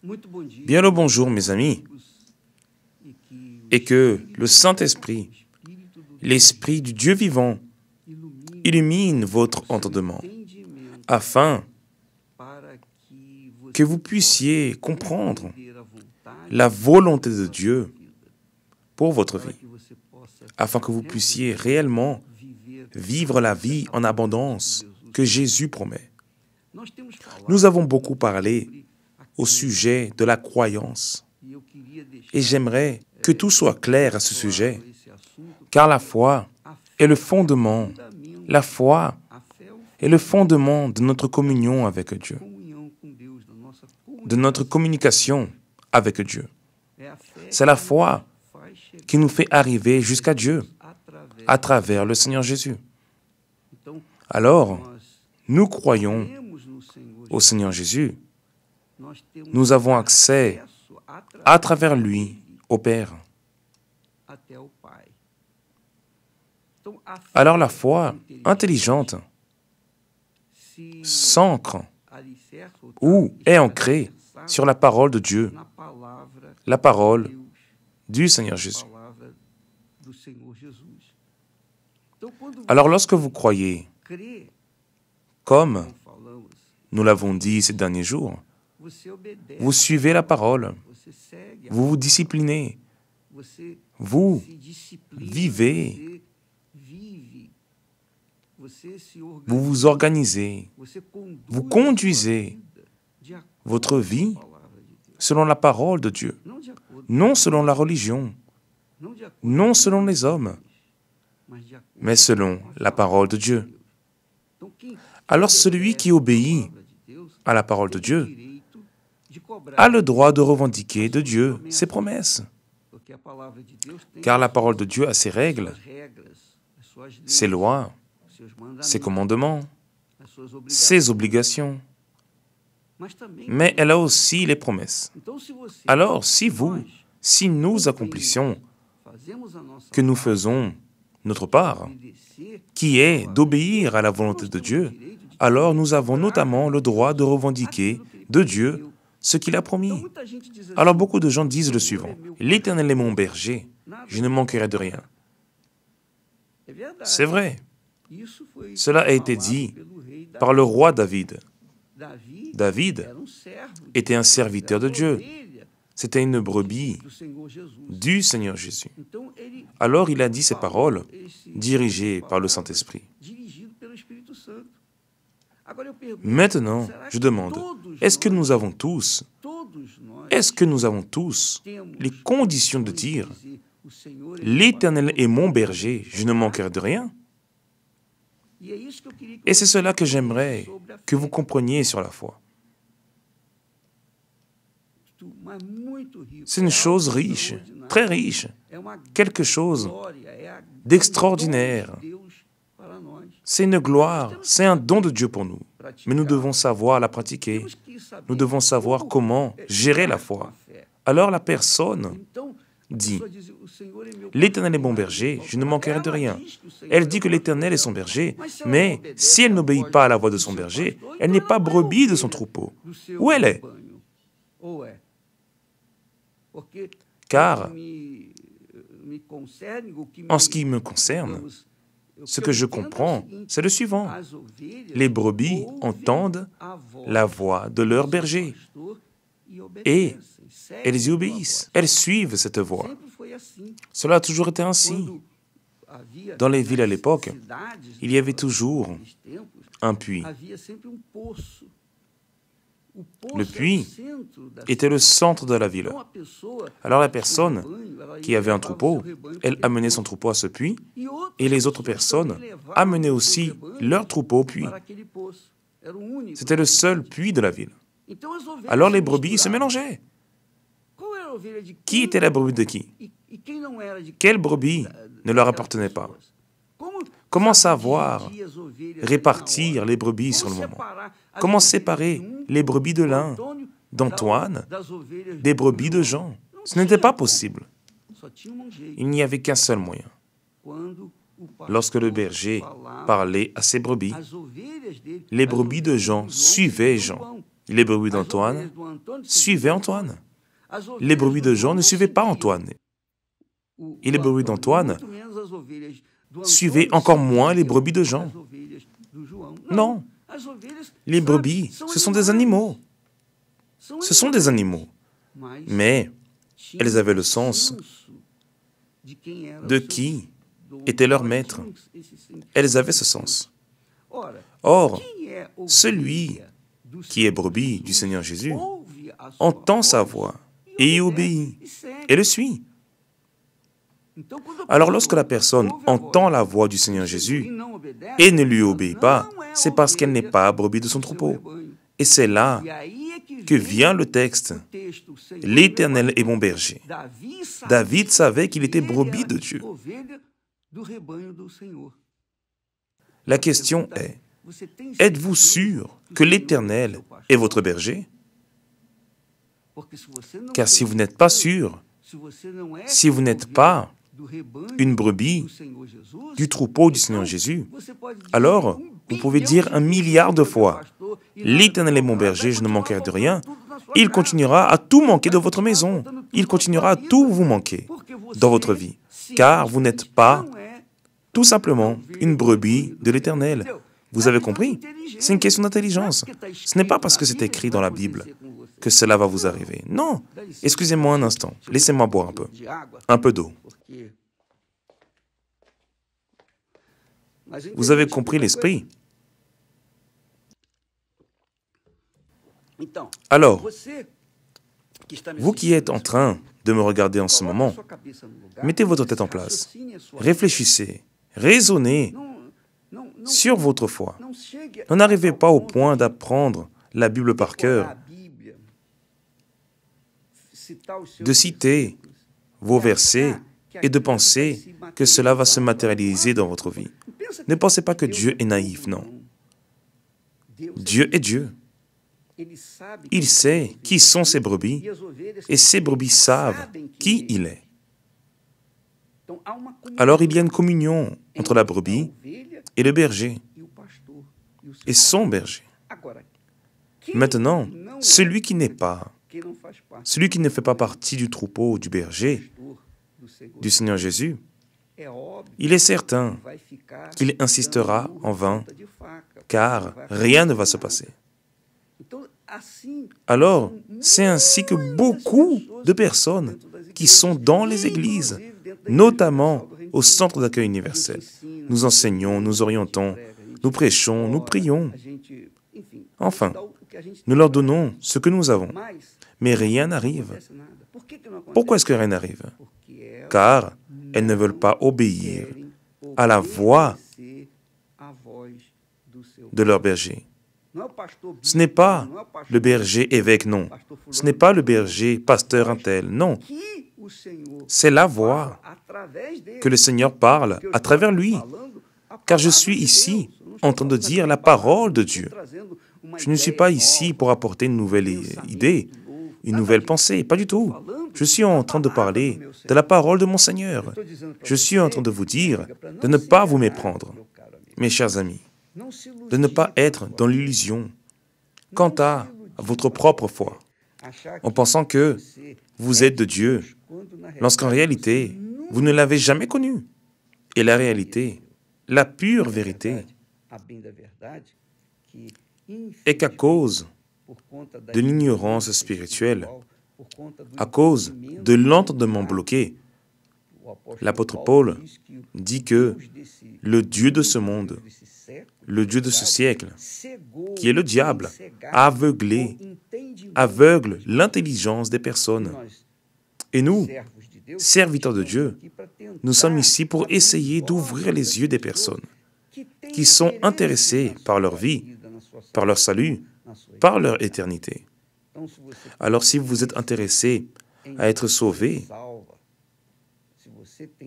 Bien le bonjour, mes amis, et que le Saint-Esprit, l'Esprit du Dieu vivant, illumine votre entendement, afin que vous puissiez comprendre la volonté de Dieu pour votre vie, afin que vous puissiez réellement vivre la vie en abondance que Jésus promet. Nous avons beaucoup parlé au sujet de la croyance, et j'aimerais que tout soit clair à ce sujet, car la foi est le fondement, la foi est le fondement de notre communion avec Dieu, de notre communication avec Dieu. C'est la foi qui nous fait arriver jusqu'à Dieu à travers le Seigneur Jésus. Alors, nous croyons au Seigneur Jésus. Nous avons accès à travers lui au Père. Alors la foi intelligente s'ancre ou est ancrée sur la parole de Dieu, la parole du Seigneur Jésus. Alors lorsque vous croyez, comme nous l'avons dit ces derniers jours, vous suivez la parole, vous vous disciplinez, vous vivez, vous vous organisez, vous conduisez votre vie selon la parole de Dieu, non selon la religion, non selon les hommes, mais selon la parole de Dieu. Alors celui qui obéit à la parole de Dieu a le droit de revendiquer de Dieu ses promesses, car la parole de Dieu a ses règles, ses lois, ses commandements, ses obligations, mais elle a aussi les promesses. Alors, si nous accomplissons que nous faisons notre part, qui est d'obéir à la volonté de Dieu, alors nous avons notamment le droit de revendiquer de Dieu ce qu'il a promis. Alors beaucoup de gens disent le suivant: « L'Éternel est mon berger, je ne manquerai de rien. » C'est vrai. Cela a été dit par le roi David. David était un serviteur de Dieu. C'était une brebis du Seigneur Jésus. Alors il a dit ces paroles, dirigées par le Saint-Esprit. Maintenant, je demande, est-ce que nous avons tous les conditions de dire « L'Éternel est mon berger, je ne manquerai de rien » ? Et c'est cela que j'aimerais que vous compreniez sur la foi. C'est une chose riche, très riche, quelque chose d'extraordinaire. C'est une gloire, c'est un don de Dieu pour nous. Mais nous devons savoir la pratiquer. Nous devons savoir comment gérer la foi. Alors la personne dit, « L'Éternel est mon berger, je ne manquerai de rien. » Elle dit que l'Éternel est son berger, mais si elle n'obéit pas à la voix de son berger, elle n'est pas brebis de son troupeau. Où elle est? Car, en ce qui me concerne, ce que je comprends, c'est le suivant. Les brebis entendent la voix de leur berger et elles y obéissent. Elles suivent cette voix. Cela a toujours été ainsi. Dans les villes à l'époque, il y avait toujours un puits. Le puits était le centre de la ville. Alors la personne qui avait un troupeau, elle amenait son troupeau à ce puits, et les autres personnes amenaient aussi leur troupeau au puits. C'était le seul puits de la ville. Alors les brebis se mélangeaient. Qui était la brebis de qui? Quelle brebis ne leur appartenait pas? Comment savoir répartir les brebis sur le moment? Comment séparer les brebis de l'un, d'Antoine, des brebis de Jean? Ce n'était pas possible. Il n'y avait qu'un seul moyen. Lorsque le berger parlait à ses brebis, les brebis de Jean suivaient Jean. Les brebis d'Antoine suivaient Antoine. Les brebis de Jean ne suivaient pas Antoine. Et les brebis d'Antoine suivaient encore moins les brebis de Jean. Non, les brebis, ce sont des animaux. Ce sont des animaux. Mais elles avaient le sens de qui était leur maître. Elles avaient ce sens. Or, celui qui est brebis du Seigneur Jésus entend sa voix et y obéit et le suit. Alors lorsque la personne entend la voix du Seigneur Jésus et ne lui obéit pas, c'est parce qu'elle n'est pas brebis de son troupeau. Et c'est là que vient le texte. L'Éternel est mon berger. David savait qu'il était brebis de Dieu. La question est, êtes-vous sûr que l'Éternel est votre berger? Car si vous n'êtes pas sûr, si vous n'êtes pas une brebis du troupeau du Seigneur Jésus, alors vous pouvez dire 1 milliard de fois, l'Éternel est mon berger, je ne manquerai de rien. Il continuera à tout manquer de votre maison. Il continuera à tout vous manquer dans votre vie. Car vous n'êtes pas tout simplement une brebis de l'Éternel. Vous avez compris? C'est une question d'intelligence. Ce n'est pas parce que c'est écrit dans la Bible que cela va vous arriver. Non. Excusez-moi un instant. Laissez-moi boire un peu. Un peu d'eau. Vous avez compris l'esprit? Alors, vous qui êtes en train de me regarder en ce moment, mettez votre tête en place. Réfléchissez, raisonnez sur votre foi. N'en arrivez pas au point d'apprendre la Bible par cœur, de citer vos versets et de penser que cela va se matérialiser dans votre vie. Ne pensez pas que Dieu est naïf, non. Dieu est Dieu. Il sait qui sont ses brebis et ses brebis savent qui il est. Alors il y a une communion entre la brebis et le berger et son berger. Maintenant, celui qui n'est pas, celui qui ne fait pas partie du troupeau du berger, du Seigneur Jésus, il est certain qu'il insistera en vain, car rien ne va se passer. Alors, c'est ainsi que beaucoup de personnes qui sont dans les églises, notamment au centre d'accueil universel, nous enseignons, nous orientons, nous prêchons, nous prions. Enfin, nous leur donnons ce que nous avons, mais rien n'arrive. Pourquoi est-ce que rien n'arrive? Car elles ne veulent pas obéir à la voix de leur berger. Ce n'est pas le berger évêque, non. Ce n'est pas le berger pasteur un tel, non. C'est la voix que le Seigneur parle à travers lui. Car je suis ici en train de dire la parole de Dieu. Je ne suis pas ici pour apporter une nouvelle idée, une nouvelle pensée, pas du tout. Je suis en train de parler de la parole de mon Seigneur. Je suis en train de vous dire de ne pas vous méprendre, mes chers amis, de ne pas être dans l'illusion quant à votre propre foi, en pensant que vous êtes de Dieu, lorsqu'en réalité, vous ne l'avez jamais connu. Et la réalité, la pure vérité, est qu'à cause de l'ignorance spirituelle, à cause de l'entendement bloqué, l'apôtre Paul dit que le Dieu de ce monde, le Dieu de ce siècle, qui est le diable, a aveugle l'intelligence des personnes. Et nous, serviteurs de Dieu, nous sommes ici pour essayer d'ouvrir les yeux des personnes qui sont intéressées par leur vie, par leur salut, par leur éternité. Alors si vous êtes intéressé à être sauvé,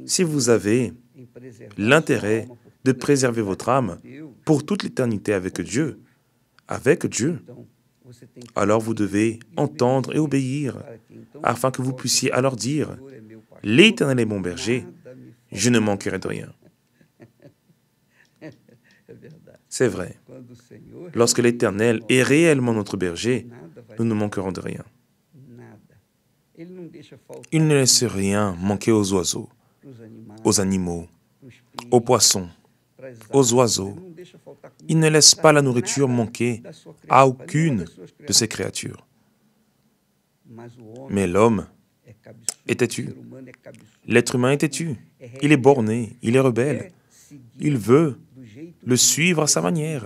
si vous avez l'intérêt de préserver votre âme pour toute l'éternité avec Dieu, alors vous devez entendre et obéir, afin que vous puissiez alors dire, « L'Éternel est mon berger, je ne manquerai de rien. » C'est vrai. Lorsque l'Éternel est réellement notre berger, nous ne manquerons de rien. Il ne laisse rien manquer aux oiseaux, aux animaux, aux poissons, aux oiseaux. Il ne laisse pas la nourriture manquer à aucune de ses créatures. Mais l'homme est têtu. L'être humain est têtu. Il est borné, il est rebelle. Il veut le suivre à sa manière.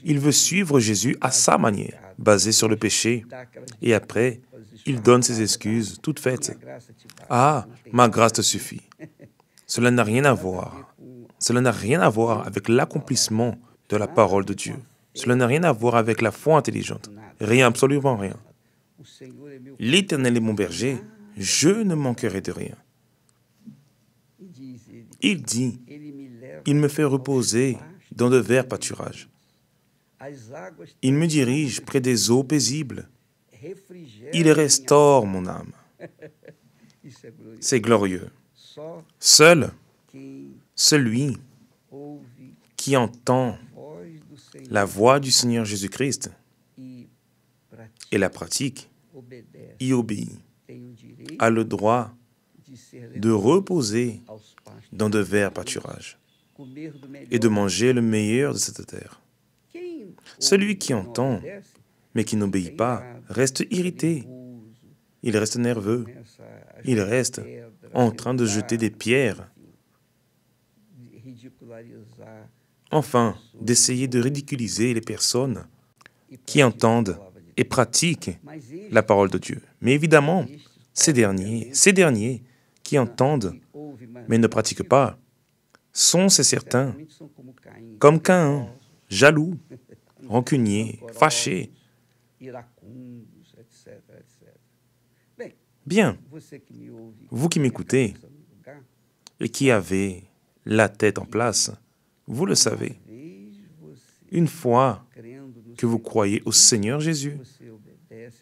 Il veut suivre Jésus à sa manière, basée sur le péché. Et après, il donne ses excuses toutes faites. Ah, ma grâce te suffit. Cela n'a rien à voir. Cela n'a rien à voir avec l'accomplissement de la parole de Dieu. Cela n'a rien à voir avec la foi intelligente. Rien, absolument rien. L'Éternel est mon berger, je ne manquerai de rien. Il dit, il me fait reposer dans de verts pâturages. Il me dirige près des eaux paisibles. Il restaure mon âme. C'est glorieux. Seul celui qui entend la voix du Seigneur Jésus-Christ et la pratique, y obéit, a le droit de reposer dans de verts pâturages et de manger le meilleur de cette terre. Celui qui entend, mais qui n'obéit pas, reste irrité. Il reste nerveux. Il reste en train de jeter des pierres. Enfin, d'essayer de ridiculiser les personnes qui entendent et pratiquent la parole de Dieu. Mais évidemment, ces derniers qui entendent mais ne pratiquent pas, sont, c'est certain, comme Caïn, jaloux, rancunier, fâché. Bien, vous qui m'écoutez et qui avez la tête en place, vous le savez. Une fois que vous croyez au Seigneur Jésus,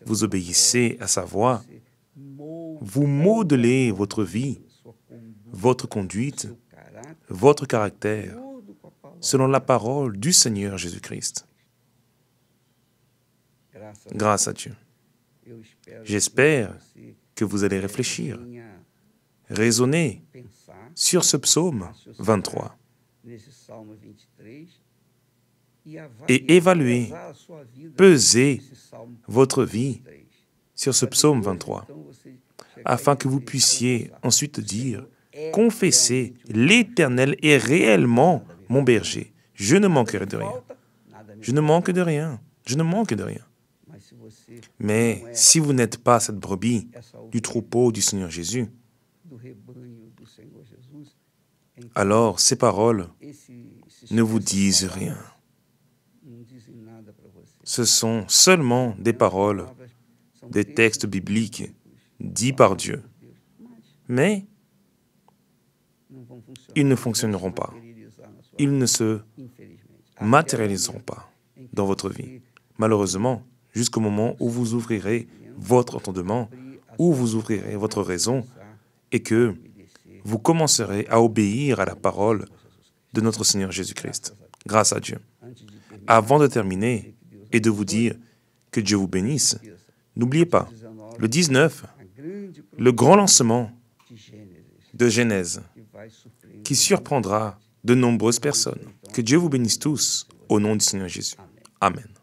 vous obéissez à sa voix, vous modelez votre vie, votre conduite, votre caractère, selon la parole du Seigneur Jésus-Christ. Grâce à Dieu. J'espère que vous allez réfléchir, raisonner sur ce psaume 23 et évaluer, peser votre vie sur ce psaume 23, afin que vous puissiez ensuite dire, confessez, l'Éternel est réellement mon berger, je ne manquerai de rien. Je ne manque de rien, je ne manque de rien. Mais si vous n'êtes pas cette brebis du troupeau du Seigneur Jésus, alors ces paroles ne vous disent rien. Ce sont seulement des paroles, des textes bibliques dits par Dieu. Mais ils ne fonctionneront pas. Ils ne se matérialiseront pas dans votre vie. Malheureusement, jusqu'au moment où vous ouvrirez votre entendement, où vous ouvrirez votre raison et que vous commencerez à obéir à la parole de notre Seigneur Jésus-Christ. Grâce à Dieu. Avant de terminer et de vous dire que Dieu vous bénisse, n'oubliez pas, le 19, le grand lancement de Genèse qui surprendra de nombreuses personnes. Que Dieu vous bénisse tous au nom du Seigneur Jésus. Amen.